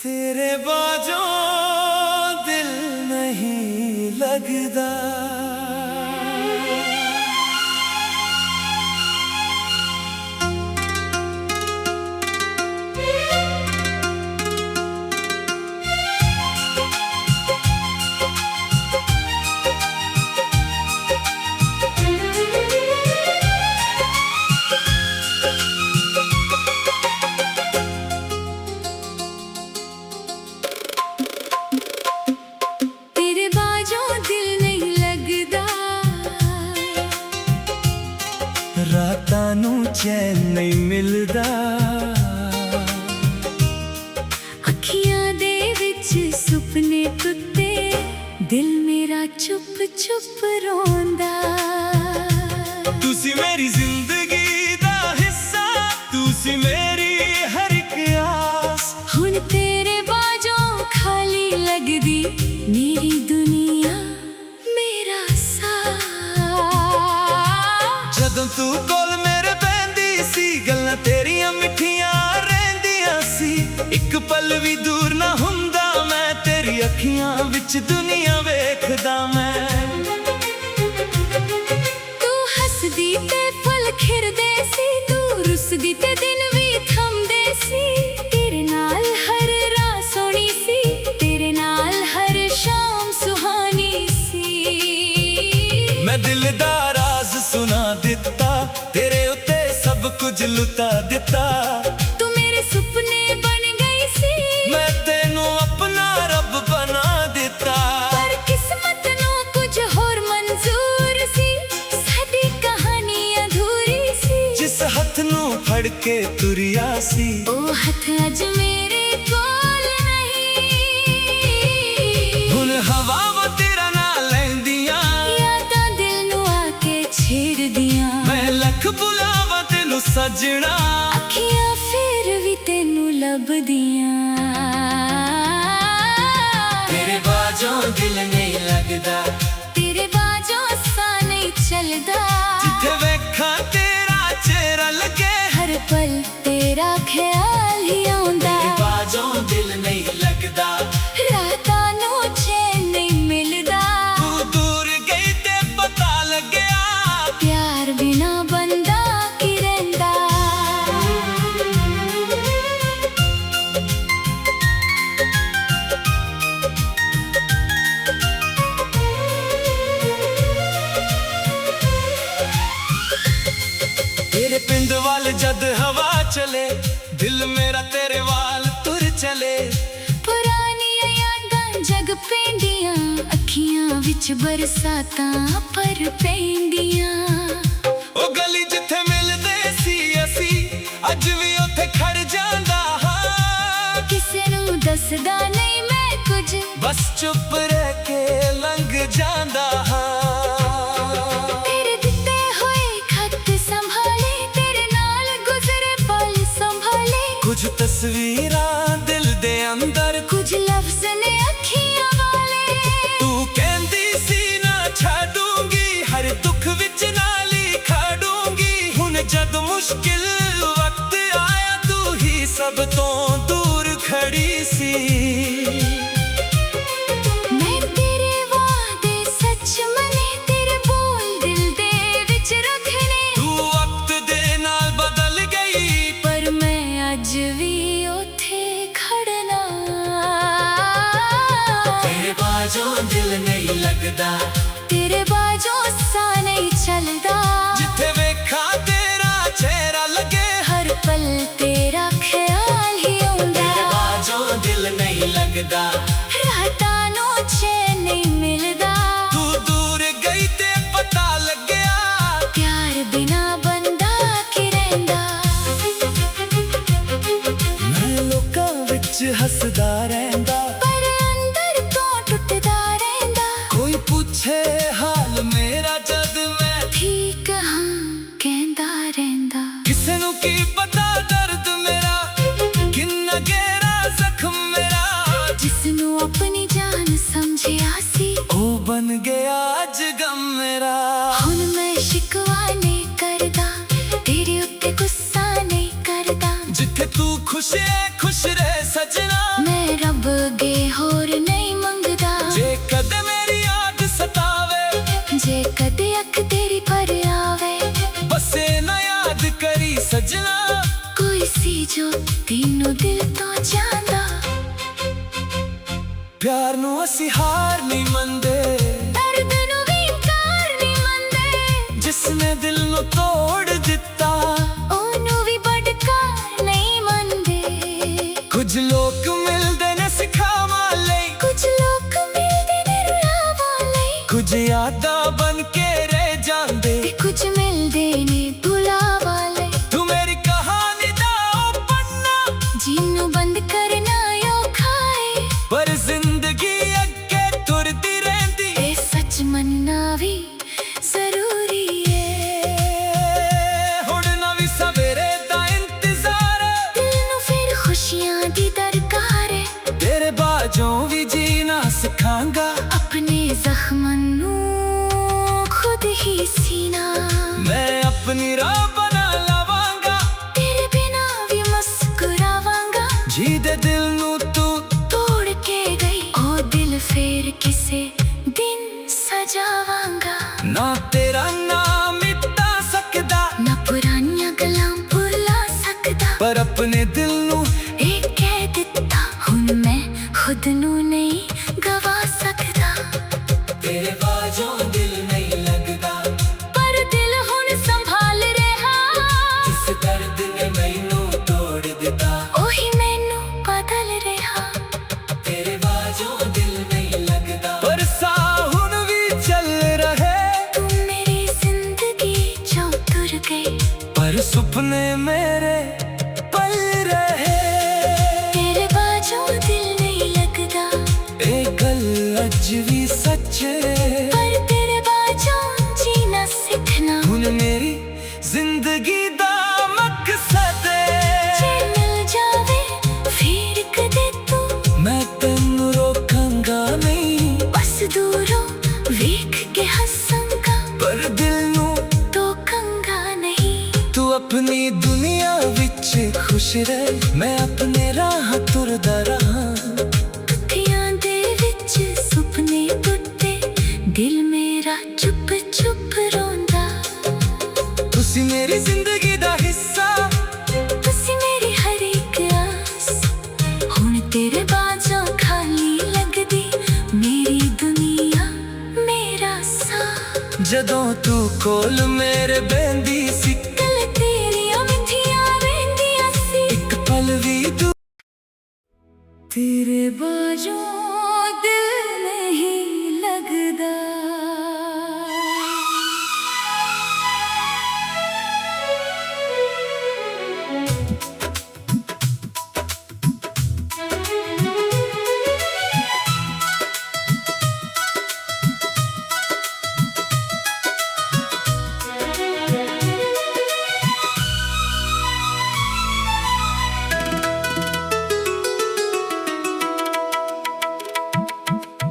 तेरे बाजों दिल नहीं लगदा। रातां नूं चैन नहीं मिलदा, अखियां दे विच सुपने तुत्ते, दिल मेरा चुप चुप रोंदा। तुसी मेरी जिंदगी दा हिस्सा, तुसी मेरी हर एक आस। हुण तेरे बाजों खाली लगदी मेरी दुनिया मेरा साथ। जदों तू कोल मेरे बहंदी सी, गल्लां तेरियां मिठियां रहिंदियां सी। एक पल भी दूर ना हुंदा मैं, तेरी अखियां विच दुनिया वेखदा मैं। तू हसदी ते फल खिरदे सी, तू रुसदी ते दिन भी थमदे सी। तेरे नाल हर रात सोहनी सी, तेरे नाल हर शाम सुहानी सी। मैं दिल दा राज सुना दिता, तेरे उत्ते सब कुछ लुटा दिता। तू मेरे सुपने बन गई सी, मैं तेनू अपना रब बना दिता। पर किस्मत नूं कुछ होर मंजूर सी, साडी कहानी अधूरी सी। जिस हथ नू फड़ के तुरिया सी, ओ हथ अज मेरे कोल नहीं। हुण हवावां तेरा ना लैंदियां, यादां दिल नूं आके छेड़दियां। मैं लख बुलावां तेनू सजना, अखियां फिर भी तेनू लभदियां। तेरे बाजों दिल नहीं लगदा, तेरे बाजों सा नहीं चलदा। जिथे वेखां तेरा चेहरा लगे, हर पल तेरा ख्याल ही आउंदा। तेरे बाजों दिल नहीं लगदा। रातां नूं चैन नहीं मिलदा, तू दूर गई ते पता लगया, प्यार बिना बंदा की रहिंदा। तेरे पिंड वाल जद हवा चले, दिल मेरा तेरे वाल तुर चले। पुरानियां यादां जग पेंदियां, अखियां विच बरसातां पर पेंदियां। ओ गली जिथे मिलदे सी असी, अज भी उत्थे खड़ जांदा हां। किसे नूं दसदा नहीं मैं कुछ, बस चुप रह के लंघ जांदा हां। तेरे दिते होए खत संभाले, तेरे नाल गुजरे पल संभाले। कुछ तस्वीरां दिल दे अंदर, कुछ लफ्ज़ ने अखियां वाले। तू कहंदी सी ना छाडूंगी, हर दुख विच नाल ही खड़ूंगी। हुण जद मुश्किल वक्त आया, तू ही सब तो दूर खड़ी सी। मैं तेरे वादे सच मने, तेरे बोल दिल दे विच रखने। तू वक्त दे नाल बदल गई, पर मैं अज भी उथे खड़ना। तेरे बाजों दिल नहीं लगदा, तेरे बाजों सा नहीं चलदा। जिथे वेखा तेरा चेहरा लगे, हर पल तेरा ख्याल ही आउंदा। तेरे बाजों दिल नहीं लगदा। रातां नूं चैन नहीं मिलदा, तू दूर गई ते पता लगया, प्यार बिना बंदा की रहिंदा। मैं लोकां विच हसदा रहिंदा, पर अंदर तो टुटदा रहिंदा। कोई पूछे हाल मेरा जद मैं ठीक हाँ कहंदा रहिंदा। किसे नू की पता दर्द मेरा, किन्ना गहरा जख्म मेरा। जिसनूं अपनी जान समझिया सी, ओ बन गया अज गम मेरा। हुण मैं शिकवा नहीं करदा, तेरे उत्ते गुस्सा नहीं करदा। जिथे तू खुश है खुश रह सजना, मैं ਰੱਬ ਅੱਗੇ ਹੋਰ ਨਹੀਂ ਮੰਗਦਾ। ਜੇ ਕਦੇ ਮੇਰੀ ਯਾਦ ਸਤਾਵੇ, ਜੇ ਕਦੇ ਅੱਖ ਤੇਰੀ ਭਰ ਆਵੇ, ਬਸੇ ਨਾ ਯਾਦ ਕਰੀ ਸਜਣਾ, ਕੋਈ ਸੀ ਜੋ ਤੈਨੂੰ ਦਿਲ ਤੋਂ ਚਾਹੁੰਦਾ। ਪਿਆਰ ਨੂੰ ਅਸੀਂ ਹਾਰ ਨਹੀਂ ਮੰਨਦੇ, ਦਰਦ ਨੂੰ ਵੀ ਇਨਕਾਰ ਨਹੀਂ ਮੰਨਦੇ। ਜਿਸਨੇ ਦਿਲ ਨੂੰ ਤੋੜ ਦਿੱਤਾ, ਉਹਨੂੰ ਵੀ ਬੜਕਾਰ ਨਹੀਂ ਮੰਨਦੇ। ਕੁਝ ਲੋਕ ਮਿਲਦੇ ਨੇ ਸਿਖਾਵਾਂ ਲਈ, ਕੁਝ ਲੋਕ ਮਿਲਦੇ ਨੇ ਰੁਲਾਵਾਂ ਲਈ, ਕੁਝ ਯਾਦਾਂ ਬਣ ਕੇ ਰਹਿ ਜਾਂਦੇ, ਤੇ ਕੁਝ ਮਿਲਦੇ ਨੇ ਬੁਲਾਵਾਂ ਲਈ। ਤੂੰ ਮੇਰੀ ਕਹਾਣੀ ਦਾ ਉਹ ਪੰਨਾ, ਜਿਹਨੂੰ ਬੰਦ ਕਰਨਾ ਔਖਾ ਏ, ਪਰ ਜ਼ਿੰਦਗੀ ਅੱਗੇ ਤੁਰਦੀ ਰਹਿੰਦੀ, ਇਹ ਸੱਚ ਮੰਨਣਾ ਵੀ ਜ਼ਰੂਰੀ ਏ। ਹੁਣ ਨਵੀਂ ਸਵੇਰੇ ਦਾ ਇੰਤਜ਼ਾਰ, ਦਿਲ ਨੂੰ ਫਿਰ ਖੁਸ਼ੀਆਂ ਦੀ ਦਰਕਾਰ ਏ। ਤੇਰੇ ਬਾਝੋਂ ਵੀ ਜੀਣਾ ਸਿਖਾਂਗਾ, ਆਪਣੇ ਜ਼ਖਮਾਂ ਨੂੰ ਖੁਦ ਹੀ ਸੀਨਾ। ਮੈਂ ਆਪਣੀ ਰਾਹ ਬਣਾ ਲਵਾਂਗਾ, ਤੇਰੇ ਬਿਨਾ ਵੀ ਮੁਸਕਰਾਵਾਂਗਾ। ਜਿਹਦੇ ਦਿਲ ਨੂੰ ਤੂੰ ਤੋੜ ਕੇ ਗਈ, ਉਹ ਦਿਲ ਫੇਰ ਕਿਸੇ ਦਿਨ ਸਜਾਵਾਂਗਾ। ਨਾ ਤੇਰਾ ਨਾਮ ਮਿਟਾ ਸਕਦਾ, ਨਾ ਪੁਰਾਣੀਆਂ ਗੱਲਾਂ ਭੁਲਾ ਸਕਦਾ, ਪਰ ਆਪਣੇ ਦਿਲ ਨੂੰ ਇਹ ਕਹਿ ਦਿੱਤਾ, ਹੁਣ ਮੈਂ ਖੁਦ ਨੂੰ ਨਹੀਂ ਗਵਾ ਸਕਦਾ। ਤੇਰੇ ਬਾਝੋਂ ਦਿਲ ਨਹੀਂ ਲੱਗਦਾ, ਪਰ ਦਿਲ ਹੁਣ ਸੰਭਾਲ ਰਿਹਾ, ਜਿਸ ਦਰਦ ਨੇ ਮੈਨੂੰ ਤੋੜ ਦਿੱਤਾ, ਉਹੀ ਮੈਨੂੰ ਬਦਲ ਰਿਹਾ। ਤੇਰੇ ਬਾਝੋਂ ਦਿਲ ਨਹੀਂ ਲੱਗਦਾ, ਪਰ ਸਾਹ ਹੁਣ ਵੀ ਚੱਲ ਰਹੇ, ਤੂੰ ਮੇਰੀ ਜ਼ਿੰਦਗੀ ਚੋਂ ਤੁਰ ਗਈ, ਪਰ ਸੁਪਨੇ ਮੇਰੇ ਪਲ ਰਹੇ। ਤੇਰੇ ਬਾਝੋਂ ਦਿਲ ਨਹੀਂ ਲੱਗਦਾ, ਇਹ ਗੱਲ ਅੱਜ ਵੀ ਸੱਚ ਏ, ਪਰ ਤੇਰੇ ਬਾਝੋਂ ਜੀਣਾ ਸਿੱਖਣਾ ਹੁਣ ਮੇਰੀ ਜ਼ਿੰਦਗੀ ਦਾ ਮਕਸਦ ਏ। ਜੇ ਮਿਲ ਜਾਵੇ ਫਿਰ ਕਦੇ ਤੂੰ, ਮੈਂ ਤੈਨੂੰ ਰੋਕਾਂਗਾ ਨਹੀਂ, ਬਸ ਦੂਰੋਂ ਵੇਖ ਕੇ ਹੱਸਾਂਗਾ, ਪਰ ਦਿਲ ਨੂੰ ਟੋਕਾਂਗਾ ਨਹੀਂ। ਤੂੰ ਆਪਣੀ ਦੁਨੀਆ ਵਿੱਚ ਖੁਸ਼ ਰਹਿ, ਮੈਂ ਆਪਣੇ ਰਾਹ ਤੁਰਦਾ ਰਹਾਂ। ਅੱਖੀਆਂ ਦੇ ਵਿੱਚ ਸੁਪਨੇ ਟੁੱਟੇ, ਦਿਲ ਮੇਰਾ ਚੁੱਪ ਚੁੱਪ ਰੋਂਦਾ। ਤੁਸੀਂ ਮੇਰੀ ਜ਼ਿੰਦਗੀ ਦਾ ਹਿੱਸਾ, ਤੁਸੀਂ ਮੇਰੀ ਹਰ ਇੱਕ ਆਸ, ਹੁਣ ਤੇਰੇ ਬਾਝੋਂ ਖਾਲੀ ਲੱਗਦੀ ਮੇਰੀ ਦੁਨੀਆ, ਮੇਰਾ ਸਾਹ। ਜਦੋਂ ਤੂੰ ਕੋਲ ਮੇਰੇ ਬਹਿੰਦੀ ਸੀ, ਕੱਲ ਤੇਰੀਆਂ ਮਿੱਠੀਆਂ ਰਹਿੰਦੀਆਂ ਸੀ, ਇੱਕ ਪਲ ਵੀ ਤੂੰ ਤੇਰੇ ਬਾਝੋਂ ਦਿਲ ਨਹੀਂ ਲੱਗਦਾ।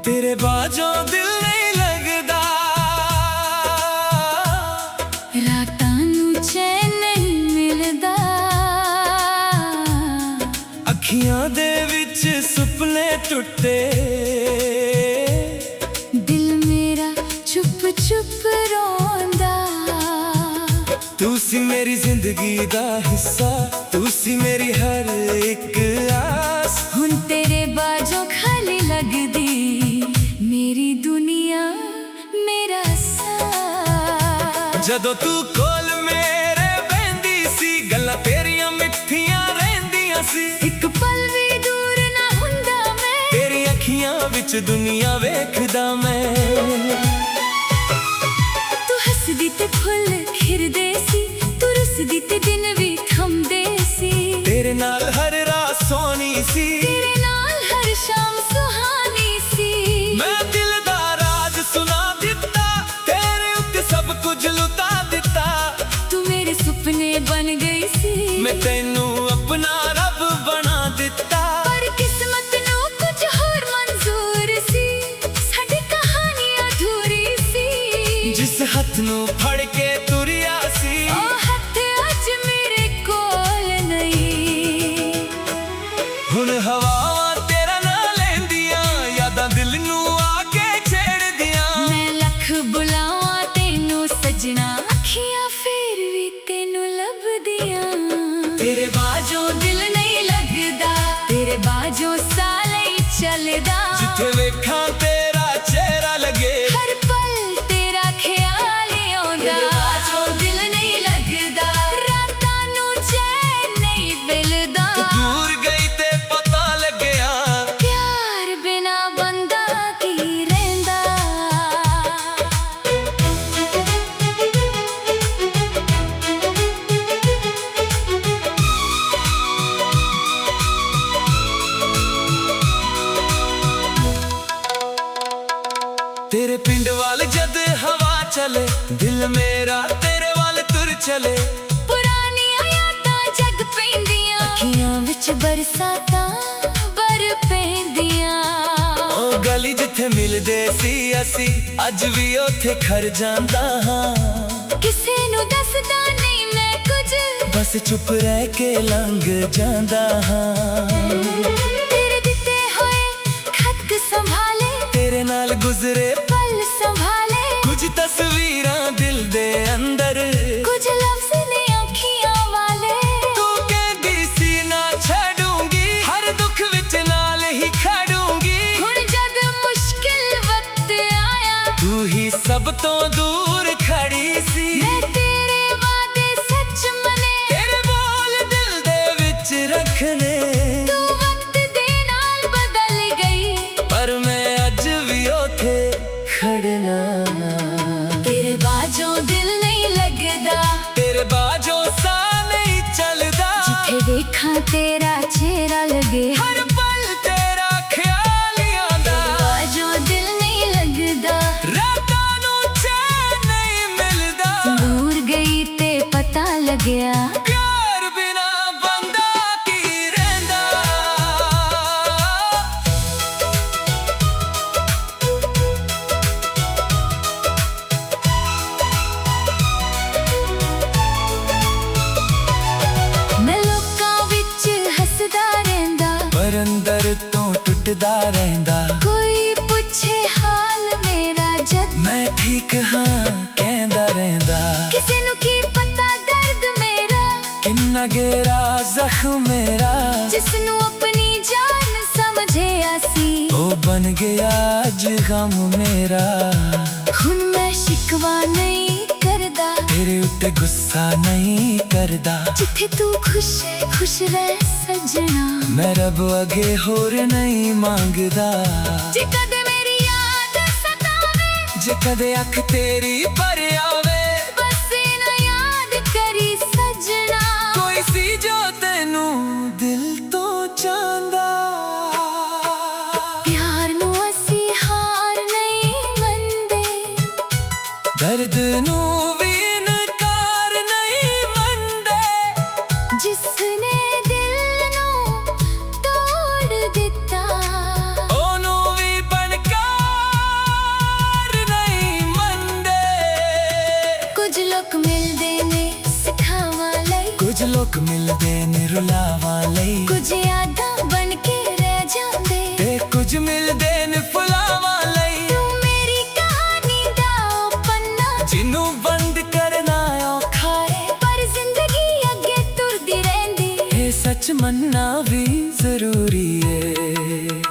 ਤੇਰੇ ਬਾਝੋਂ ਦਿਲ ਨਹੀਂ ਲੱਗਦਾ, ਰਾਤਾਂ ਨੂੰ ਚੈਨ ਨਹੀਂ ਮਿਲਦਾ, ਅੱਖੀਆਂ ਦੇ ਵਿੱਚ ਸੁਪਨੇ ਟੁੱਟੇ, ਦਿਲ ਮੇਰਾ ਚੁੱਪ ਚੁੱਪ ਰੋਂਦਾ। ਤੂੰ ਸੀ ਮੇਰੀ ਜ਼ਿੰਦਗੀ ਦਾ ਹਿੱਸਾ, ਤੂੰ ਸੀ ਮੇਰੀ ਹਰ ਇੱਕ ਆਸ, ਹੁਣ ਤੇਰੇ ਬਾਝੋਂ ਖਾਲੀ ਲੱਗਦੀ ਮੇਰੀ ਦੁਨੀਆ, ਮੇਰਾ ਸਾਹ। ਜਦੋਂ ਤੂੰ ਕੋਲ ਮੇਰੇ ਬਹਿੰਦੀ ਸੀ, ਗੱਲਾਂ ਤੇਰੀਆਂ ਮਿੱਠੀਆਂ ਰਹਿੰਦੀਆਂ ਸੀ, ਇੱਕ ਪਲ ਵੀ ਦੂਰ ਨਾ ਹੁੰਦਾ ਮੈਂ, ਤੇਰੀ ਅੱਖੀਆਂ ਵਿੱਚ ਦੁਨੀਆ ਵੇਖਦਾ ਮੈਂ। ਤੂੰ ਹੱਸਦੀ ਤੇ ਫੁੱਲ ਖਿਰਦੇ ਸੀ, ਤੂੰ ਰੁੱਸਦੀ ਤੇ ਦਿਨ ਵੀ ਥੰਮਦੇ ਸੀ, ਤੇਰੇ ਨਾਲ ਹਰ ਰਾਤ ਸੋਹਣੀ ਸੀ, ਤੇਰੇ ਨਾਲ ਹਰ ਸ਼ਾਮ ਸੁਹਾਨੀ ਸੀ। ਮੈਂ ਦਿਲ ਦਾ ਰਾਜ ਸੁਣਾ ਦਿੱਤਾ, ਤੇਰੇ ਉੱਤੇ ਸਭ ਕੁਝ ਲੁਟਾ ਦਿੱਤਾ, ਤੂੰ ਮੇਰੇ ਸੁਪਨੇ ਬਣ ਗਈ ਸੀ, ਮੈਂ ਤੈਨੂੰ ਆਪਣਾ ਰੱਬ ਬਣਾ ਦਿੱਤਾ, ਪਰ ਕਿਸਮਤ ਨੂੰ ਕੁਝ ਹੋਰ ਮਨਜ਼ੂਰ ਸੀ, ਸਾਡੀ ਕਹਾਣੀ ਅਧੂਰੀ ਸੀ। ਜਿਸ ਹੱਥ ਨੂੰ ਫੜ ਕੇ ਤੁਰਿਆ ਸੀ, ਉਹ ਹੱਥ ਅੱਜ ਮੇਰੇ ਕੋਲ ਨਹੀਂ, ਹੁਣ ਹਵਾਵਾਂ ਤੇਰਾ ਨਾਂ ਚੱਲਦਾ ਜਿੱਥੇ ਵੇਖਾਂ ਤੇਰਾ ਚਿਹਰਾ ਲੱਗੇ ਹਰ ਪਲ ਤੇਰਾ ਖਿਆਲ ਆਉਂਦਾ ਬਾਝੋਂ ਦਿਲ ਨਹੀਂ ਲੱਗਦਾ ਰਾਤਾਂ ਨੂੰ ਚੈਨ ਨਹੀਂ ਮਿਲਦਾ ਦੂਰ ਗਈ ਤੇ ਪਤਾ ਲੱਗਿਆ ਪਿਆਰ ਬਿਨਾ ਬੰਦਾ ਕੀ ਰਹਿੰਦਾ तेरे पिंड वाल जद हवा चले दिल मेरा तेरे वाल तुर चले ਪੁਰਾਣੀਆਂ ਯਾਦਾਂ ਜਗ ਪੈਂਦੀਆਂ ਅੱਖੀਆਂ ਵਿੱਚ ਬਰਸਾਤਾਂ ਬਰ ਪੈਂਦੀਆਂ ਉਹ ਗਲੀ ਜਿੱਥੇ ਮਿਲਦੇ ਸੀ ਅਸੀਂ ਅੱਜ ਵੀ ਉੱਥੇ ਖੜ ਜਾਂਦਾ ਹਾਂ ਕਿਸੇ ਨੂੰ ਦੱਸਦਾ ਨਹੀਂ ਮੈਂ ਕੁਝ ਬਸ ਚੁੱਪ ਰਹਿ ਕੇ ਲੰਘ ਜਾਂਦਾ ਹਾਂ ਤੇਰੇ ਦਿੱਤੇ ਹੋਏ ਖਤ ਸੰਭਾਲੇ ਤੇਰੇ ਨਾਲ ਗੁਜ਼ਰੇ ਪਲ ਸੰਭਾਲੇ ਕੁਝ ਤਸਵੀਰਾਂ ਦਿਲ ਦੇ ਅੰਦਰ ਕੁਝ ਲਫ਼ਜ਼ ਨੇ ਅੱਖੀਆਂ ਵਾਲੇ ਤੂੰ ਕਹਿੰਦੀ ਸੀ ਨਾ ਛੱਡੂੰਗੀ ਹਰ ਦੁੱਖ ਵਿੱਚ ਨਾਲ ਹੀ ਖੜੂੰਗੀ ਹੁਣ ਜਦ ਮੁਸ਼ਕਿਲ ਵਕਤ ਆਇਆ ਤੂੰ ਹੀ ਸਭ ਤੋਂ ਦੂਰ ਖੜੀ ਸੀ ਮੈਂ ਤੇਰੇ ਵਾਅਦੇ ਸੱਚ ਮਨੇ ਤੇਰੇ ਬੋਲ ਦਿਲ ਦੇ ਵਿੱਚ ਰੱਖਣੇ ਤੂੰ ਵਕਤ ਦੇ ਨਾਲ ਬਦਲ ਗਈ ਪਰ ਮੈਂ ਅੱਜ ਵੀ ਉੱਥੇ ਖੜਨਾ ਤੇਰੇ ਬਾਝੋਂ ਦਿਲ ਨਹੀਂ ਲੱਗਦਾ ਤੇਰੇ ਬਾਝੋਂ ਸਾਹ ਨਹੀਂ ਚੱਲਦਾ ਜਿੱਥੇ ਵੇਖਾਂ ਤੇਰਾ ਚਿਹਰਾ ਲੱਗੇ ਹਰ ਪਲ ਤੇਰਾ ਖਿਆਲ ਆਉਂਦਾ ਬਾਝੋਂ ਦਿਲ ਨਹੀਂ ਲੱਗਦਾ ਰਾਤਾਂ ਨੂੰ ਚੈਨ ਨਹੀਂ ਮਿਲਦਾ ਦੂਰ ਗਈ ਤੇ ਪਤਾ ਲੱਗਿਆ ਪਿਆਰ ਬਿਨਾ ਬੰਦਾ ਕੀ ਰਹਿੰਦਾ ਮੈਂ ਲੋਕਾਂ ਵਿੱਚ ਹੱਸਦਾ ਰਹਿੰਦਾ ਪਰ ਅੰਦਰ ਤੋਂ ਟੁੱਟਦਾ ਰਹਿੰਦਾ ਕੋਈ ਪੁੱਛੇ ਹਾਲ ਮੇਰਾ ਜਦ ਮੈਂ ਠੀਕ ਹਾਂ ਕਹਿੰਦਾ ਰਹਿੰਦਾ ਕਿਸੇ ਨੂੰ ਕੀ ਪਤਾ ਦਰਦ ਮੇਰਾ ਕਿੰਨਾ ਗਹਿਰਾ ਜ਼ਖਮ ਮੇਰਾ ਜਿਸ ਨੂੰ ਆਪਣੀ ਜਾਨ ਸਮਝਿਆ ਸੀ ਉਹ ਬਣ ਗਿਆ ਅੱਜ ਗਮ ਮੇਰਾ ਹੁਣ ਮੈਂ ਸ਼ਿਕਵਾ ਨਹੀਂ ਕਰਦਾ ਤੇਰੇ ਉੱਤੇ ਗੁੱਸਾ ਨਹੀਂ ਕਰਦਾ ਜਿੱਥੇ ਤੂੰ ਖੁਸ਼ ਰਹਿ ਸਜਣਾ ਮੈਂ ਰੱਬ ਅੱਗੇ ਹੋਰ ਨਹੀਂ ਮੰਗਦਾ ਜੇ ਕਦੇ ਮੇਰੀ ਯਾਦ ਸਤਾਵੇ ਜੇ ਕਦੇ ਅੱਖ ਤੇਰੀ ਭਰ ਆਵੇ ਬਸ ਨਾ ਯਾਦ ਕਰੀ ਸਜਣਾ ਕੋਈ ਸੀ ਜੋ ਤੈਨੂੰ ਦਿਲ ਤੋਂ ਚਾਹੁੰਦਾ ਪਿਆਰ ਨੂੰ ਅਸੀਂ ਹਾਰ ਨਹੀਂ ਮੰਨਦੇ ਦਰਦ ਨੂੰ ਵੀ ਇਨਕਾਰ ਨਹੀਂ ਮੰਨਦੇ ਜਿਸਨੇ ਦਿਲ ਨੂੰ ਤੋੜ ਦਿੱਤਾ ਉਹਨੂੰ ਵੀ ਬਣਕਾਰ ਨਹੀਂ ਮੰਨਦੇ ਕੁਝ ਲੋਕ ਮਿਲਦੇ ਨੇ ਸਿਖਾਵਾਂ ਲਈ ਕੁਝ ਲੋਕ ਮਿਲਦੇ ਨੇ ਰੁਲਾਵਾਂ ਲਈ ਕੁਝ ਯਾਦਾਂ ਬਣ ਕੇ ਰਹਿ ਜਾਂਦੇ ਤੇ ਕੁਝ ਮਿਲਦੇ ਨੇ ਫੁਲਾਵਾਂ ਲਈ ਤੂੰ ਮੇਰੀ ਕਹਾਣੀ ਦਾ ਉਹ ਪੰਨਾ ਜਿਹਨੂੰ ਬੰਦ ਕਰਨਾ ਔਖਾ ਏ ਪਰ ਜ਼ਿੰਦਗੀ ਅੱਗੇ ਤੁਰਦੀ ਰਹਿੰਦੀ ਇਹ ਸੱਚ ਮੰਨਣਾ ਵੀ ਜ਼ਰੂਰੀ ਏ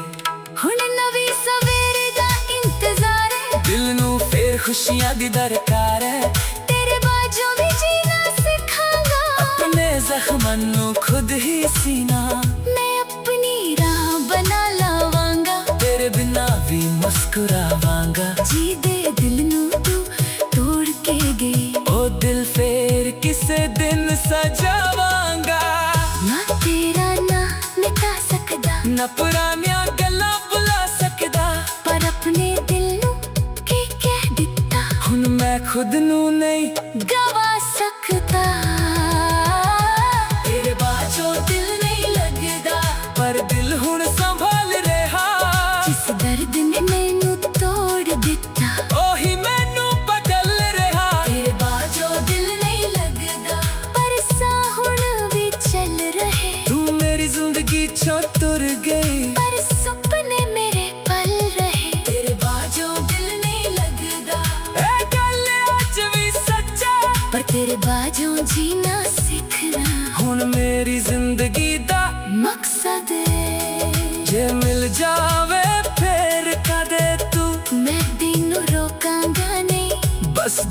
ਹੁਣ ਨਵੀਂ ਸਵੇਰੇ ਦਾ ਇੰਤਜ਼ਾਰ ਹੈ ਦਿਲ ਨੂੰ ਫੇਰ ਖੁਸ਼ੀਆਂ ਦੀ ਦਰਕਾਰ ਹੈ ਤੇਰੇ ਬਾਝੋਂ ਵੀ ਜੀਣਾ ਸਿੱਖਾਂਗਾ ਆਪਣੇ ਜ਼ਖਮਾਂ ਨੂੰ ਖੁਦ ਹੀ ਸੀਨਾ ਮੈਂ ਆਪਣੀ ਰਾਹ ਬਣਾ ਲਾਵਾਂਗਾ ਤੇਰੇ ਬਿਨਾ ਵੀ ਮੁਸਕਰਾਵਾਂਗਾ ਜਿਹਦੇ ਦਿਲ ਨੂੰ ਤੂੰ ਤੋੜ ਕੇ ਗਈ ਉਹ ਦਿਲ ਫੇਰ ਕਿਸੇ ਦਿਨ ਸਜਾਵਾਂਗਾ ਨਾ ਤੇਰਾ ਨਾਂ ਮਿਟਾ ਸਕਦਾ ਨਾ ਪੁਰਾਣੀਆਂ ਗੱਲਾਂ ਭੁਲਾ ਸਕਦਾ ਪਰ ਆਪਣੇ ਦਿਲ ਨੂੰ ਕੀ ਕਹਿ ਦਿੱਤਾ ਹੁਣ ਮੈਂ ਖੁਦ ਨੂੰ ਨਹੀਂ ਗਵਾ ਸਕਦਾ ਤੇਰੇ ਬਾਝੋਂ ਦਿਲ ਨਹੀਂ ਲੱਗਦਾ ਪਰ ਦਿਲ ਹੁਣ ਸੰਭਾਲ ਰਿਹਾ ਜਿਸ ਦਰਦ ਨੇ ਮੈਨੂੰ ਤੋੜ ਦਿੱਤਾ ਉਹੀ ਮੈਨੂੰ ਬਦਲ ਰਿਹਾ ਤੇਰੇ ਬਾਝੋਂ ਦਿਲ ਨਹੀਂ ਲੱਗਦਾ ਪਰ ਸਾਹ ਹੁਣ ਵੀ ਚੱਲ ਰਹੇ ਤੂੰ ਮੇਰੀ ਜ਼ਿੰਦਗੀ ਚੋਂ ਤੁਰ ਗਈ ਪਰ ਸੁਪਨੇ ਮੇਰੇ ਪਲ ਰਹੇ ਤੇਰੇ ਬਾਝੋਂ ਦਿਲ ਨਹੀਂ ਲੱਗਦਾ ਇਹ ਗੱਲ ਅੱਜ ਵੀ ਸੱਚ ਹੈ ਪਰ ਤੇਰੇ ਬਾਝੋਂ ਜੀਣਾ ਸਿੱਖਣਾ ਹੁਣ ਮੇਰੀ ਜ਼ਿੰਦਗੀ ਦਾ ਮਕਸਦ ਹੈ ਜੇ ਮਿਲ ਜਾਵੇ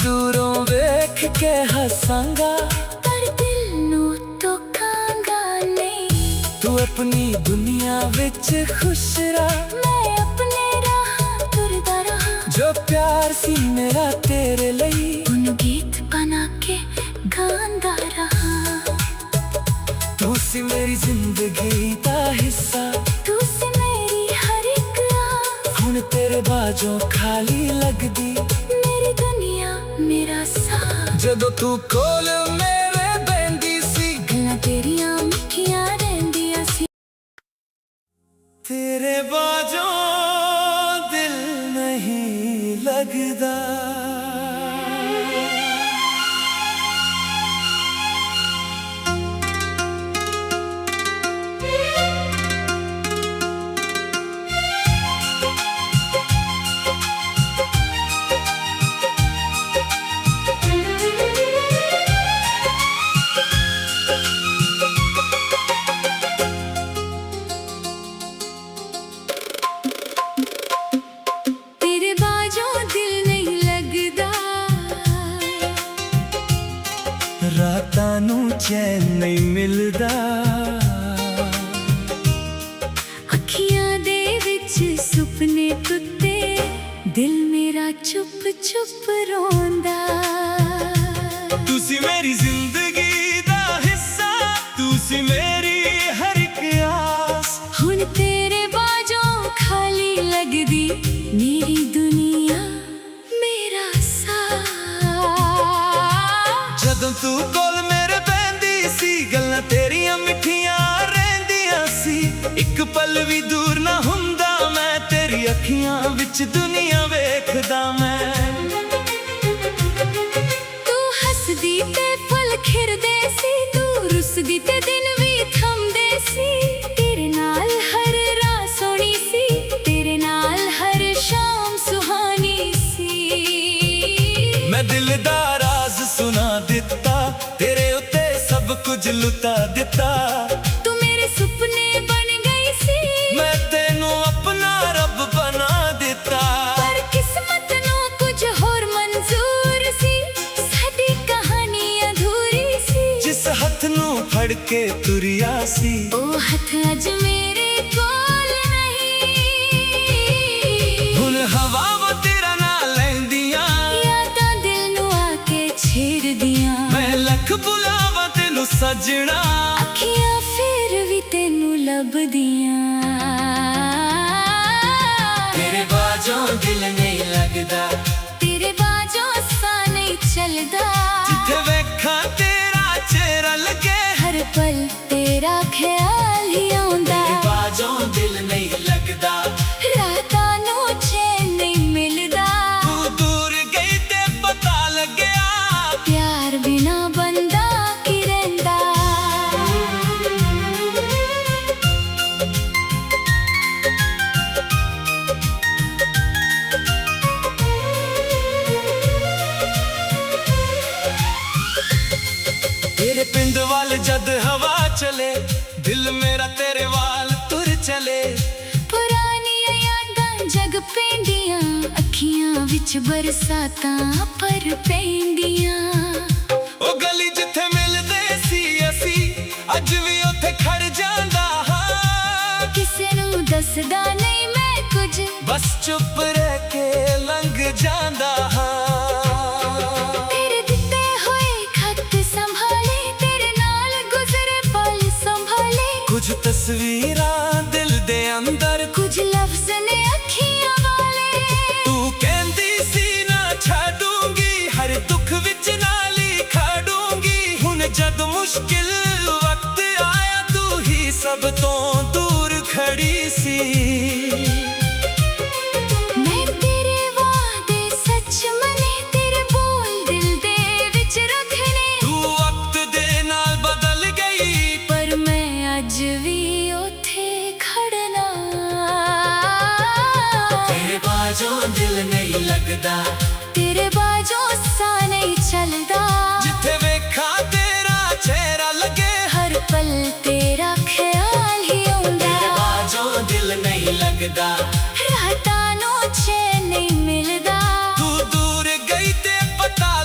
ਦੂਰੋਂ ਵੇਖ ਕੇ ਹੱਸਾਂਗਾ, ਪਰ ਦਿਲ ਨੂੰ ਟੋਕਾਂਗਾ ਨਹੀਂ। ਤੂੰ ਆਪਣੀ ਦੁਨੀਆ ਵਿੱਚ ਖੁਸ਼ ਰਹਿ, ਮੈਂ ਆਪਣੇ ਰਾਹ ਤੁਰਦਾ ਰਹਾਂ। ਜੋ ਪਿਆਰ ਸੀ ਮੇਰਾ ਤੇਰੇ ਲਈ, ਉਹਨੂੰ ਗੀਤ ਬਣਾ ਕੇ ਗਾਉਂਦਾ ਰਹਾਂ। ਤੂੰ ਸੀ ਮੇਰੀ ਜ਼ਿੰਦਗੀ ਦਾ ਹਿੱਸਾ, ਤੂੰ ਸੀ ਮੇਰੀ ਹਰ ਇੱਕ ਆਸ। ਹੁਣ ਤੇਰੇ ਬਾਝੋਂ ਖਾਲੀ ਲੱਗਦੀ ਮੇਰੀ ਦੁਨੀਆ ਮੇਰਾ ਸਾਥ। ਜਦੋਂ ਤੂੰ ਕੋਲ ਮੇਰੇ ਬਹਿੰਦੀ ਸੀ, ਗੱਲਾਂ ਤੇਰੀਆਂ ਮਿੱਠੀਆਂ ਰਹਿੰਦੀਆਂ ਸੀ। ਤੇਰੇ ਬਾਝੋਂ ਦਿਲ ਨਹੀਂ ਲੱਗਦਾ। ਤੇਰੇ ਬਾਝੋਂ ਦਿਲ ਨਹੀਂ ਲੱਗਦਾ, ਰਾਤਾਂ ਨੂੰ ਚੈਨ ਨਹੀਂ ਮਿਲਦਾ, ਅੱਖੀਆਂ ਦੇ ਵਿੱਚ ਸੁਪਨੇ ਟੁੱਟੇ, ਦਿਲ ਮੇਰਾ ਚੁੱਪ ਚੁੱਪ ਰੋਂਦਾ। ਤੂੰ ਸੀ ਮੇਰੀ ਜ਼ਿੰਦਗੀ ਦਾ ਹਿੱਸਾ, ਤੂੰ ਸੀ ਮੇਰੀ ਹਰ ਇੱਕ ਆਸ। ਹੁਣ ਤੇਰੇ ਬਾਝੋਂ ਖਾਲੀ ਲੱਗਦੀ ਮੇਰੀ ਦੁਨੀਆ ਮੇਰਾ ਸਾਥ। ਜਦੋਂ ਤੂੰ ਕੋਲ ਮੇਰੇ ਬਹਿੰਦੀ ਸੀ, ਗੱਲਾਂ ਤੇਰੀਆਂ ਮਿੱਠੀਆਂ ਰਹਿੰਦੀਆਂ ਸੀ। ਇੱਕ ਪਲ ਵੀ ਦੂਰ ਨਾ ਹੁੰਦਾ ਮੈਂ, ਤੇਰੀ ਅੱਖੀਆਂ ਵਿੱਚ ਦੁਨੀਆ ਵੇਖਦਾ ਮੈਂ। ਤੂੰ ਹੱਸਦੀ ਤੇ ਫੁੱਲ ਖਿੜਦੇ ਸੀ, ਤੂੰ ਰੁੱਸਦੀ ਤੇ ਦਿਨ ਵੀ ਥੰਮਦੇ ਸੀ। ਤੇਰੇ ਨਾਲ ਹਰ ਰਾਤ ਸੋਹਣੀ ਸੀ, ਤੇਰੇ ਨਾਲ ਹਰ ਸ਼ਾਮ ਸੁਹਾਨੀ ਸੀ। ਮੈਂ ਦਿਲ ਦਾ ਰਾਜ਼ ਸੁਣਾ ਦਿੱਤਾ, ਤੇਰੇ ਉੱਤੇ ਸਭ ਕੁਝ ਲੁਟਾ ਦਿੱਤਾ। ਤੂੰ ਮੇਰੇ ਸੁਪਨੇ ਬਣ ਗਈ ਸੀ, ਮੈਂ ਤੈਨੂੰ ਆਪਣਾ ਰੱਬ ਬਣਾ ਦਿੱਤਾ। ਪਰ ਕਿਸਮਤ ਨੂੰ ਕੁਝ ਹੋਰ ਮਨਜ਼ੂਰ ਸੀ, ਸਾਡੀ ਕਹਾਣੀ ਅਧੂਰੀ ਸੀ। ਜਿਸ ਹੱਥ ਨੂੰ ਫੜ ਕੇ ਤੁਰਿਆ ਸੀ, ਉਹ ਹੱਥ ਅੱਜ ਮੇਰੇ ਕੋਲ ਨਹੀਂ। ਹੁਣ ਹਵਾਵਾਂ ਤੇਰਾ ਨਾਂ ਲੈਂਦੀਆਂ, ਯਾਦਾਂ ਦਿਲ ਨੂੰ ਆ ਕੇ ਛੇੜਦੀਆਂ। ਮੈਂ ਲੱਖ ਬੁਲਾਵਾਂ ਤੈਨੂੰ ਸੱਜਣਾ, ਅੱਖੀਆਂ ਫਿਰ ਵੀ ਤੈਨੂੰ ਲੱਭਦੀਆਂ। ਤੇਰੇ ਬਾਝੋਂ ਦਿਲ ਨਹੀਂ ਲੱਗਦਾ, ਤੇਰੇ ਬਾਝੋਂ ਸਾਹ ਨਹੀਂ ਚੱਲਦਾ। ਜਿੱਥੇ ਵੇਖਾਂ ਤੇਰਾ ਚਿਹਰਾ ਲੱਗੇ, ਹਰ ਪਲ ਤੇਰਾ ਖਿਆਲ ਹੀ ਆਉਂਦਾ। ਤੇਰੇ ਬਾਝੋਂ ਦਿਲ ਨਹੀਂ ਲੱਗਦਾ। ਰਾਤਾਂ ਨੂੰ ਚੈਨ ਨਹੀਂ ਮਿਲਦਾ, ਤੂੰ ਦੂਰ ਗਈ ਤੇ ਪਤਾ ਲੱਗਿਆ, ਪਿਆਰ ਬਿਨਾ ਬੰਦਾ ਕੀ ਰਹਿੰਦਾ। ਤੇਰੇ ਪਿੰਡ ਵੱਲ ਜਦ ਹਵਾ ਚਲੇ, ਦਿਲ ਮੇਰਾ ਤੇਰੇ ਵੱਲ ਤੁਰ ਚਲੇ। ਪੁਰਾਣੀਆਂ ਯਾਦਾਂ ਜਗ ਪੈਂਦੀਆਂ, ਅੱਖੀਆਂ ਵਿੱਚ ਬਰਸਾਤਾਂ ਪਰ ਪੈਂਦੀਆਂ। ਉਹ ਗਲੀ ਜਿੱਥੇ ਮਿਲਦੇ ਸੀ ਅਸੀਂ, ਅੱਜ ਵੀ ਉੱਥੇ ਖੜ ਜਾਂਦਾ ਹਾਂ। ਕਿਸੇ ਨੂੰ ਦੱਸਦਾ ਨਹੀਂ ਮੈਂ ਕੁਝ, ਬਸ ਚੁੱਪ ਰਹਿ ਕੇ ਲੰਘ ਜਾਂਦਾ ਹਾਂ। ਤੇਰੇ ਦਿੱਤੇ ਹੋਏ ਖੱਤ ਸੰਭਾਲੇ, ਤੇਰੇ ਨਾਲ ਗੁਜ਼ਰੇ ਪਲ ਸੰਭਾਲੇ। ਕੁਝ ਤਸਵੀਰਾਂ ਦਿਲ ਦੇ ਅੰਦਰ, ਕੁਝ ਲਫ਼ਜ਼ ਨੇ ਅੱਖੀਆਂ ਵਾਲੇ। ਤੂੰ ਕਹਿੰਦੀ ਸੀ ਨਾ ਛੱਡੂੰਗੀ, ਹਰ ਦੁੱਖ ਵਿੱਚ ਨਾਲ ਹੀ ਖੜੂੰਗੀ। ਹੁਣ ਜਦ ਮੁਸ਼ਕਿਲ ਵਕਤ ਆਇਆ, ਤੂੰ ਹੀ ਸਭ ਤੋਂ ਦੂਰ ਖੜੀ ਸੀ। ਮੈਂ ਤੇਰੇ ਵਾਅਦੇ ਸੱਚ ਮੰਨੇ, ਤੇਰੇ ਬੋਲ ਦਿਲ ਦੇ ਵਿੱਚ ਰੱਖਣੇ। ਤੂੰ ਵਕਤ ਦੇ ਨਾਲ ਬਦਲ ਗਈ, ਪਰ ਮੈਂ ਅੱਜ ਵੀ ਉੱਥੇ ਖੜਨਾ। ਤੇਰੇ ਬਾਝੋਂ ਦਿਲ ਨਹੀਂ ਲੱਗਦਾ, ਤੇਰੇ ਬਾਝੋਂ ਸਾਹ ਨਹੀਂ ਚੱਲਦਾ। ਜਿੱਥੇ ਵੇਖਾਂ ਤੇਰਾ ਚਿਹਰਾ ਲੱਗੇ, ਹਰ ਪਲ ਤੇਰਾ ਖਿਆਲ ਹੀ ਆਉਂਦਾ। ਤੇਰੇ ਬਾਝੋਂ ਦਿਲ ਨਹੀਂ ਲੱਗਦਾ। ਰਾਤਾਂ ਨੂੰ ਚੈਨ ਨਹੀਂ ਮਿਲਦਾ, ਤੂੰ ਦੂਰ ਗਈ ਤੇ ਪਤਾ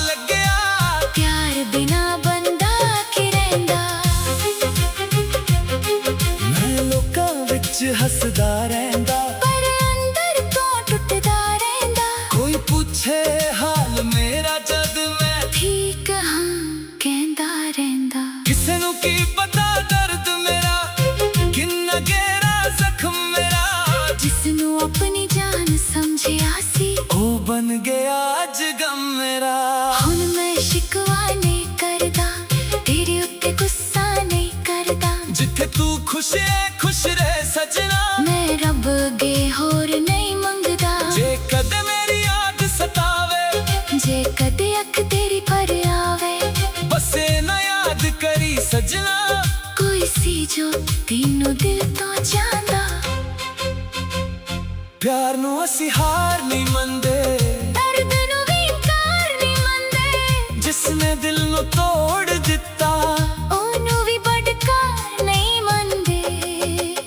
ਵਿੱਚ ਹੱਸਦਾ ਰਹਿੰਦਾ, ਪਰ ਅੰਦਰ ਤੋਂ ਟੁੱਟਦਾ ਰਹਿੰਦਾ। ਕੋਈ ਪੁੱਛੇ ਹਾਲ ਮੇਰਾ ਜਦ ਮੈਂ ਠੀਕ ਹਾਂ ਕਹਿੰਦਾ ਰਹਿੰਦਾ। ਕਿਸੇ ਨੂੰ ਕੀ ਪਤਾ ਦਰਦ ਮੇਰਾ ਕਿੰਨਾ ਗਹਿਰਾ ਜ਼ਖਮ ਮੇਰਾ। ਜਿਸ ਨੂੰ ਆਪਣੀ ਜਾਨ ਸਮਝਿਆ ਸੀ ਉਹ ਬਣ ਗਿਆ ਅੱਜ ਗਮ ਮੇਰਾ। ਹੁਣ ਮੈਂ ਸ਼ਿਕਵਾ ਨਹੀਂ ਕਰਦਾ, ਤੇਰੇ ਉੱਤੇ ਗੁੱਸਾ ਨਹੀਂ ਕਰਦਾ। ਜਿੱਥੇ ਤੂੰ ਖੁਸ਼ ਹੈ ਖੁਸ਼ ਰਹਿ ਸਜਣਾ, ਮੈਂ ਰੱਬ ਅੱਗੇ ਹੋਰ ਨਹੀਂ ਮੰਗਦਾ। ਜੇ ਕਦੇ ਮੇਰੀ ਯਾਦ ਸਤਾਵੇ, ਜੇ ਕਦੇ ਅੱਖ ਤੇਰੀ ਭਰ ਆਵੇ, ਬਸੇ ਨਾ ਯਾਦ ਕਰੀ ਸਜਣਾ। ਕੋਈ ਸੀ ਜੋ ਤੈਨੂੰ ਦਿਲ ਤੋਂ ਚਾਹੁੰਦਾ। ਪਿਆਰ ਨੂੰ ਅਸੀਂ ਹਾਰ ਨਹੀਂ ਮੰਨਦੇ, ਦਰਦ ਨੂੰ ਵੀ ਇਨਕਾਰ ਨਹੀਂ ਮੰਨਦੇ। ਜਿਸ ਨੇ ਦਿਲ ਨੂੰ ਤੋੜ ਦਿੱਤਾ ਉਹਨੂੰ ਵੀ ਬੜਕਾਰ ਨਹੀਂ ਮੰਨਦੇ।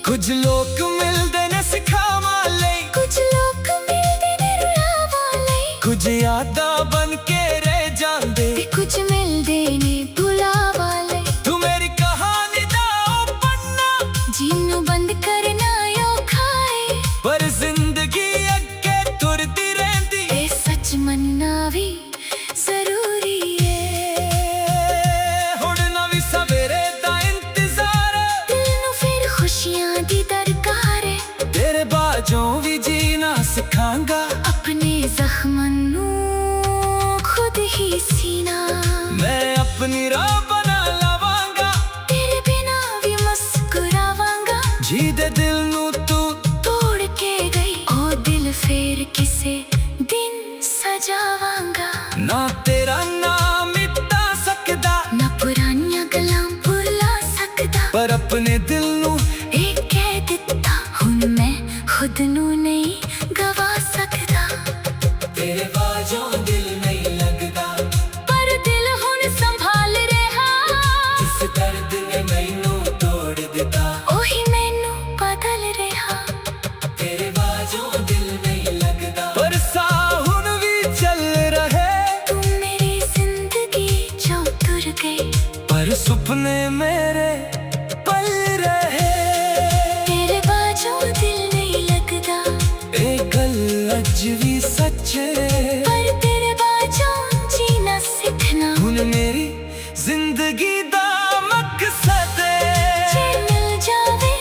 ਕੁਝ ਲੋਕ ਮਿਲਦੇ ਨੇ ਸਿਖਾਵਾਂ ਲਈ, ਕੁਝ ਲੋਕ ਮਿਲਦੇ ਨੇ ਰੁਲਾਵਾਂ ਲਈ, ਕੁਝ ਯਾਦਾਂ ਬਣ ਕੇ ਰਹਿ ਜਾਂਦੇ, ਤੇ ਕੁਝ ਮਿਲਦੇ ਨੇ ਭੁਲਾਵਾਂ ਲਈ। ਤੂੰ ਮੇਰੀ ਕਹਾਣੀ ਦਾ ਉਹ ਪੰਨਾ, ਜਿਹਨੂੰ ਬੰਦ ਕਰਨਾ ਔਖਾ ਏ, ਪਰ ਜ਼ਿੰਦਗੀ ਅੱਗੇ ਤੁਰਦੀ ਰਹਿੰਦੀ। ਇਹ ਸੱਚ ਮੰਨਣਾ ਵੀ ਜ਼ਰੂਰੀ ਏ। ਹੁਣ ਨਵੀਂ ਸਵੇਰੇ ਦਾ ਇੰਤਜ਼ਾਰ, ਦਿਲ ਨੂੰ ਫਿਰ ਖੁਸ਼ੀਆਂ ਦੀ ਦਰਕਾਰ ਏ। ਤੇਰੇ ਬਾਝੋਂ ਵੀ ਜੀਣਾ ਸਿਖਾਂਗਾ, ਆਪਣੇ ਜ਼ਖਮਾਂ ਨੂੰ ਖੁਦ ਹੀ ਸੀਨਾ। ਮੈਂ ਆਪਣੀ ਰਾਹ ਬਣਾ ਲਵਾਂਗਾ, ਤੇਰੇ ਬਿਨਾ ਵੀ ਮੁਸਕਰਾਵਾਂਗਾ। ਜਿਹਦੇ ਦਿਲ ਨੂੰ ਤੂੰ ਤੋੜ ਕੇ ਗਈ, ਉਹ ਦਿਲ ਫੇਰ ਕਿਸੇ ਦਿਨ ਸਜਾਵਾਂਗਾ। ਨਾ ਤੇਰਾ ਨਾਮ ਮਿਟਾ ਸਕਦਾ, ਨਾ ਪੁਰਾਣੀਆਂ ਗੱਲਾਂ ਭੁਲਾ ਸਕਦਾ, ਪਰ ਆਪਣੇ ਦਿਲ ਨੂੰ ਇਹ ਕਹਿ ਦਿੱਤਾ ਹੁਣ ਮੈਂ ਖੁਦ ਨੂੰ ਨਹੀਂ ਗਵਾ ਸਕਦਾ। ਤੇਰੇ ਬਾਝੋਂ ਦਿਲ ਨਹੀਂ ਲੱਗਦਾ, ਪਰ ਦਿਲ ਹੁਣ ਸੰਭਾਲ ਰਿਹਾ। ਜਿਸ ਦਰਦ ਨੇ ਮੈਨੂੰ ਤੋੜ ਦਿੱਤਾ, ਉਹੀ ਮੈਨੂੰ ਬਦਲ ਰਿਹਾ। ਤੇਰੇ ਬਾਝੋਂ ਦਿਲ ਨਹੀਂ ਲੱਗਦਾ, ਪਰ ਸਾਹ ਹੁਣ ਵੀ ਚੱਲ ਰਹੇ। ਤੂੰ ਮੇਰੀ ਜ਼ਿੰਦਗੀ ਚੋਂ ਤੁਰ ਗਈ, ਪਰ ਸੁਪਨੇ ਮੇਰੇ ਪਲ ਰਹੇ। ਤੇਰੇ ਬਾਝੋਂ ਦਿਲ ਨਹੀਂ ਲੱਗਦਾ, ਇਹ ਗੱਲ ਅੱਜ ਵੀ ਸੱਚ ਹੈ। ਪਰ ਤੇਰੇ ਬਾਝੋਂ ਜੀਣਾ ਸਿੱਖਣਾ ਹੁਣ ਮੇਰੀ ਜ਼ਿੰਦਗੀ ਦਾ ਮਕਸਦ ਹੈ। ਜੇ ਮਿਲ ਜਾਵੇ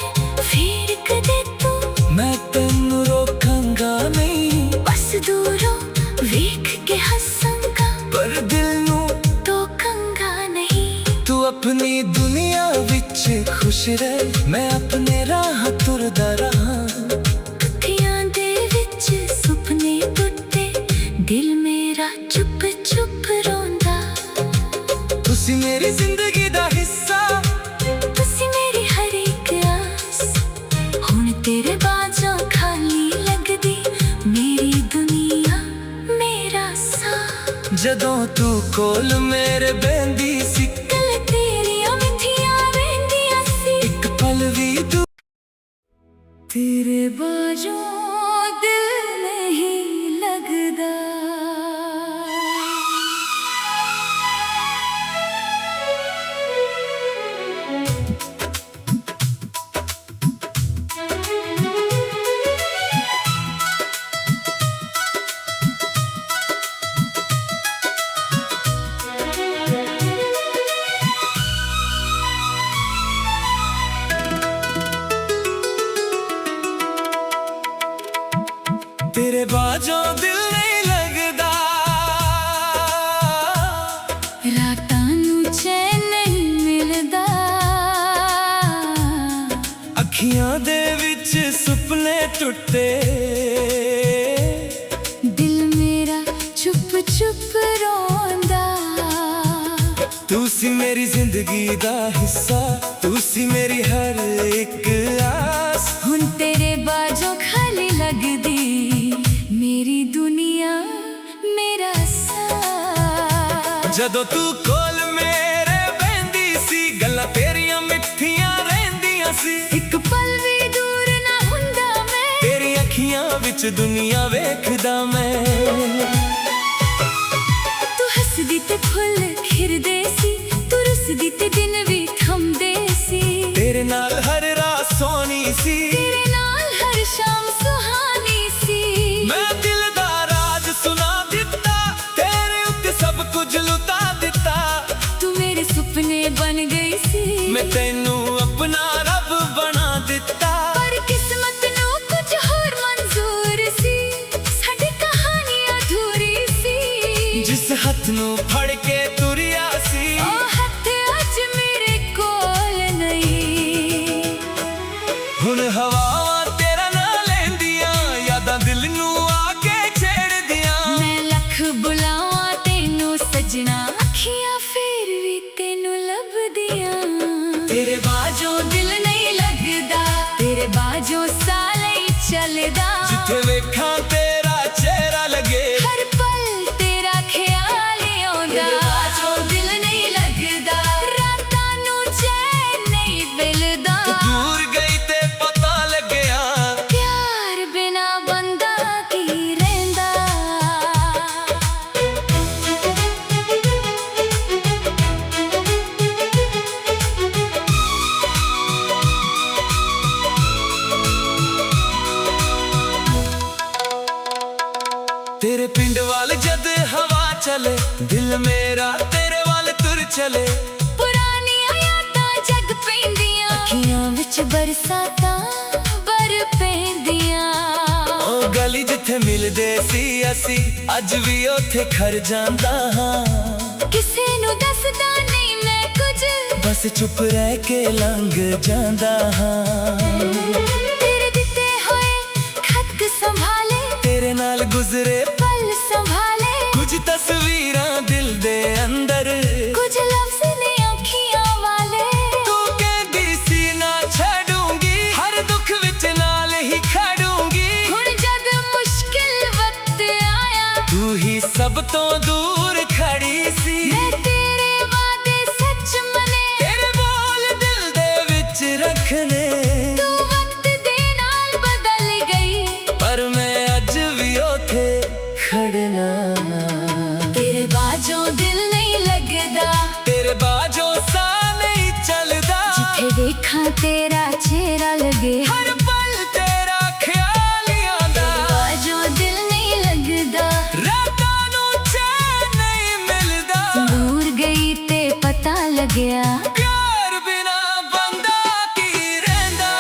ਫਿਰ ਕਦੇ ਤੂੰ, ਮੈਂ ਤੈਨੂੰ ਰੋਕਾਂਗਾ ਨਹੀਂ, ਬਸ ਦੂਰੋਂ ਵੇਖ ਕੇ ਹੱਸਾਂਗਾ, ਪਰ ਦਿਲ ਨੂੰ ਟੋਕਾਂਗਾ ਨਹੀਂ। ਤੂੰ ਆਪਣੀ ਦੁਨੀਆ ਵਿੱਚ ਖੁਸ਼ ਰਹਿ, ਮੈਂ ਆਪਣੇ ਰਾਹ ਤੁਰਦਾ ਰਹਾਂ। ਅੱਖੀਆਂ ਦੇ ਵਿੱਚ ਸੁਪਨੇ ਟੁੱਟੇ, ਦਿਲ ਮੇਰਾ ਚੁੱਪ ਚੁੱਪ ਰੋਂਦਾ। ਤੁਸੀਂ ਮੇਰੀ ਜ਼ਿੰਦਗੀ ਦਾ ਹਿੱਸਾ, ਤੁਸੀਂ ਮੇਰੀ ਹਰ ਇੱਕ ਆਸ। ਹੁਣ ਤੇਰੇ ਬਾਝੋਂ ਖਾਲੀ ਲੱਗਦੀ ਮੇਰੀ ਦੁਨੀਆ, ਮੇਰਾ ਸਾਹ। ਜਦੋਂ ਤੂੰ ਕੋਲ ਮੇਰੇ ਬਹਿੰਦੀ ਸੀ, ਗੱਲ ਤੇਰੀਆਂ ਮਿੱਠੀਆਂ ਰਹਿੰਦੀਆਂ ਸੀ। ਇੱਕ ਪਲ ਵੀ ਤੂੰ ਤੇਰੇ ਬਾਝੋਂ ਦਿਲ ਨਹੀਂ ਲੱਗਦਾ। ਤੇਰੇ ਬਾਝੋਂ ਦਿਲ ਨਹੀਂ ਲੱਗਦਾ, ਰਾਤਾਂ ਨੂੰ ਚੈਨ ਨਹੀਂ ਮਿਲਦਾ। ਅੱਖੀਆਂ ਦੇ ਵਿੱਚ ਸੁਪਨੇ ਟੁੱਟੇ, ਦਿਲ ਮੇਰਾ ਚੁੱਪ ਚੁੱਪ ਰੋਂਦਾ। ਤੂੰ ਸੀ ਮੇਰੀ ਜ਼ਿੰਦਗੀ ਦਾ ਹਿੱਸਾ, ਤੂੰ ਸੀ ਮੇਰੀ ਹਰ ਇੱਕ ਆਸ। ਹੁਣ ਤੇਰੇ ਬਾਝੋਂ ਖਾਲੀ ਲੱਗਦੀ ਮੇਰੀ ਦੁਨੀਆ, ਮੇਰਾ ਸਾਹ। ਜਦੋਂ ਤੂੰ ਕੋਲ ਮੇਰੇ ਬਹਿੰਦੀ ਸੀ, ਗੱਲਾਂ ਤੇਰੀਆਂ ਮਿੱਠੀਆਂ ਰਹਿੰਦੀਆਂ ਸੀ। ਇੱਕ ਪਲ ਵੀ ਦੂਰ ਨਾ ਹੁੰਦਾ ਮੈਂ, ਤੇਰੀ ਅੱਖੀਆਂ ਵਿੱਚ ਦੁਨੀਆ ਵੇਖਦਾ ਮੈਂ। ਤੂੰ ਹੱਸਦੀ ਤੇ ਫੁੱਲ ਖਿਰਦੇ ਸੀ, ਤੂੰ ਰੁੱਸਦੀ ਤੇ ਦਿਨ ਵੀ ਥੰਮਦੇ ਸੀ। ਤੇਰੇ ਨਾਲ ਹਰ ਰਾਤ ਸੋਹਣੀ ਸੀ। ਤੇਰੇ ਬਾਝੋਂ ਸਾਲੇ ਚੱਲਦਾ ਜਿੱਥੇ ਵੇਖਾਂ ਤੇਰਾ ਚਿਹਰਾ ਲੱਗੇ ਹਰ ਪਲ ਤੇਰਾ ਖਿਆਲ ਆਉਂਦਾ ਬਾਝੋਂ ਦਿਲ ਨਹੀਂ ਲੱਗਦਾ ਰਾਤਾਂ ਨੂੰ ਚੈਨ ਨਹੀਂ ਮਿਲਦਾ ਤੂੰ ਦੂਰ ਗਈ ਤੇ ਪਤਾ ਲੱਗਿਆ ਪਿਆਰ ਬਿਨਾ ਬੰਦਾ ਕੀ ਰਹਿੰਦਾ तेरे पिंड वाल जद हवा चले दिल मेरा तेरे वाल तुर चले ਪੁਰਾਣੀਆਂ ਯਾਦਾਂ ਜਗ ਪੈਂਦੀਆਂ ਅੱਖੀਆਂ ਵਿੱਚ ਬਰਸਾਤਾਂ ਬਰ ਪੈਂਦੀਆਂ ਉਹ ਗਲੀ ਜਿੱਥੇ ਮਿਲਦੇ ਸੀ ਅਸੀਂ ਅੱਜ ਵੀ ਉੱਥੇ ਖੜ ਜਾਂਦਾ ਹਾਂ ਕਿਸੇ ਨੂੰ ਦੱਸਦਾ ਨਹੀਂ ਮੈਂ ਕੁਝ ਬਸ ਚੁੱਪ ਰਹਿ ਕੇ ਲੰਘ ਜਾਂਦਾ ਹਾਂ ਤੇਰੇ ਦਿੱਤੇ ਹੋਏ ਖਤ ਸੰਭਾਲੇ ਤੇਰੇ ਨਾਲ ਗੁਜ਼ਰੇ ਪਲ ਸੰਭਾਲੇ ਕੁਝ ਤਸਵੀਰਾਂ ਦਿਲ ਦੇ ਅੰਦਰ ਕੁਝ ਲਫ਼ਜ਼ ਨੇ ਅੱਖੀਆਂ ਵਾਲੇ ਤੂੰ ਕਹਿੰਦੀ ਸੀ ਨਾ ਛੱਡੂੰਗੀ ਹਰ ਦੁੱਖ ਵਿੱਚ ਨਾਲ ਹੀ ਖੜੂੰਗੀ ਹੁਣ ਜਦ ਮੁਸ਼ਕਿਲ ਵਕਤ ਆਇਆ ਤੂੰ ਹੀ ਸਭ ਤੋਂ ਦੂਰ ਖੜੀ ਸੀ ਮੈਂ ਤੇਰੇ ਵਾਅਦੇ ਸੱਚ ਮਨੇ ਤੇਰੇ ਬੋਲ ਦਿਲ ਦੇ ਵਿੱਚ ਰੱਖਣੇ ਤੂੰ ਵਕਤ ਦੇ ਨਾਲ ਬਦਲ ਗਈ ਪਰ ਮੈਂ ਅੱਜ ਵੀ ਉੱਥੇ ਖੜਨਾ ਤੇਰੇ ਬਾਝੋਂ ਦਿਲ ਨਹੀਂ ਲੱਗਦਾ ਤੇਰੇ ਬਾਝੋਂ ਸਾਹ ਨਹੀਂ ਚੱਲਦਾ ਜਿੱਥੇ ਵੇਖਾਂ ਤੇਰਾ ਚਿਹਰਾ ਲੱਗੇ ਹਰ ਪਲ ਤੇਰਾ ਖਿਆਲ ਆਉਂਦਾ ਬਾਝੋਂ ਦਿਲ ਨਹੀਂ ਲੱਗਦਾ ਰਾਤਾਂ ਨੂੰ ਚੈਨ ਨਹੀਂ ਮਿਲਦਾ ਦੂਰ ਗਈ ਤੇ ਪਤਾ ਲੱਗਿਆ ਪਿਆਰ ਬਿਨਾ ਬੰਦਾ ਕੀ ਰਹਿੰਦਾ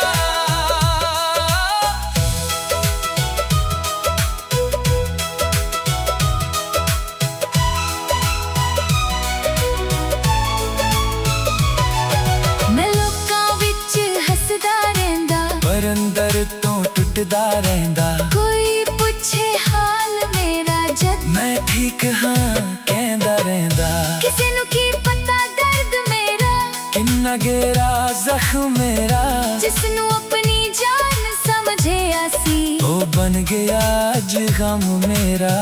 ਮੈਂ ਲੋਕਾਂ ਵਿੱਚ ਹੱਸਦਾ ਰਹਿੰਦਾ ਪਰ ਅੰਦਰ ਤੋਂ ਟੁੱਟਦਾ ਰਹਿੰਦਾ ਕੋਈ ਪੁੱਛੇ ਹਾਲ ਮੇਰਾ ਜਦ ਮੈਂ ਠੀਕ ਹਾਂ ਕਹਿੰਦਾ ਰਹਿੰਦਾ ਕਿਸੇ ਨੂੰ ਕੀ ਪਤਾ ਦਰਦ ਮੇਰਾ ਕਿੰਨਾ ਗਹਿਰਾ ਜ਼ਖਮ ਮੇਰਾ ਜਿਸ ਨੂੰ ਆਪਣੀ ਜਾਨ ਸਮਝਿਆ ਸੀ ਉਹ ਬਣ ਗਿਆ ਅੱਜ ਗਮ ਮੇਰਾ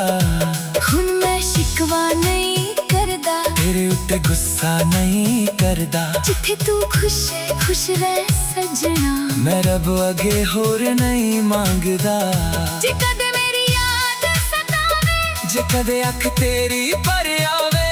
ਹੁਣ ਮੈਂ ਸ਼ਿਕਵਾ ਨਹੀਂ ਕਰਦਾ ਤੇਰੇ ਉੱਤੇ ਗੁੱਸਾ ਨਹੀਂ ਕਰਦਾ ਜਿੱਥੇ ਤੂੰ ਖੁਸ਼ ਰਹਿ ਸਜਣਾ ਮੈਂ ਰੱਬ ਅੱਗੇ ਹੋਰ ਨਹੀਂ ਮੰਗਦਾ ਜੇ ਕਦੇ ਮੇਰੀ ਯਾਦ ਸਤਾਵੇ ਜੇ ਕਦੇ ਅੱਖ ਤੇਰੀ ਭਰ ਆਵੇ